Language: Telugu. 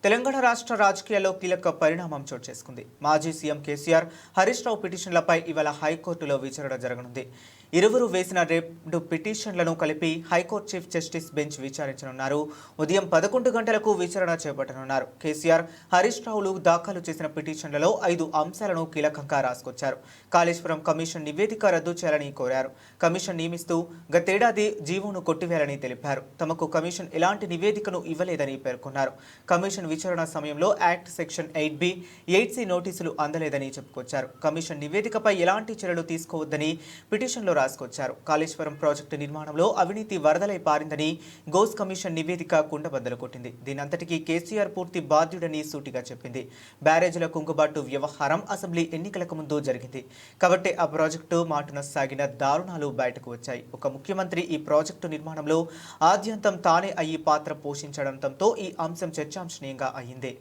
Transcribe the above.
తెలంగాణ రాష్ట్ర రాజకీయాల్లో కీలక పరిణామం చోటు చేసుకుంది. మాజీ సీఎం కేసీఆర్, హరీష్ రావు పిటిషన్లపై ఇవాళ హైకోర్టులో విచారణ జరగనుంది. ఇరువురు వేసిన 2 పిటిషన్లను కలిపి హైకోర్టు చీఫ్ జస్టిస్ బెంచ్ విచారించనున్నారు. ఉదయం 11 గంటలకు విచారణ చేపట్టనున్నారు. కేసీఆర్, హరీష్ రావులు దాఖలు చేసిన పిటిషన్లలో 5 అంశాలను కీలకంగా రాసుకొచ్చారు. కాళేశ్వరం కమిషన్ నివేదిక రద్దు చేయాలని కోరారు. కమిషన్ నియమిస్తూ గతేడాది జీవోను కొట్టివేయాలని తెలిపారు. తమకు కమిషన్ ఎలాంటి నివేదికను ఇవ్వలేదని పేర్కొన్నారు. కమిషన్ విచారణ సమయంలో యాక్ట్ సెక్షన్ 8B, 8C నోటీసులు అందలేదని చెప్పుకొచ్చారు. కమిషన్ నివేదికపై ఎలాంటి చర్యలు తీసుకోవద్దని పిటిషన్లో రాసుకొచ్చారు. కాళేశ్వరం ప్రాజెక్టు నిర్మాణంలో అవినీతి వరదలై పారిందని గోస్ కమిషన్ నివేదిక కుండబద్దలు కొట్టింది. దీనంతటికీ కేసీఆర్ పూర్తి బాధ్యుడని సూటిగా చెప్పింది. బ్యారేజీల కుంగుబాటు వ్యవహారం అసెంబ్లీ ఎన్నికలకు ముందు జరిగింది కాబట్టి ఆ ప్రాజెక్టు మాటున సాగిన దారుణాలు బయటకు వచ్చాయి. ఒక ముఖ్యమంత్రి ఈ ప్రాజెక్టు నిర్మాణంలో ఆద్యంతం తానే అయ్యి పాత్ర పోషించడంతో ఈ అంశం చర్చాంశనీయంగా అయింది.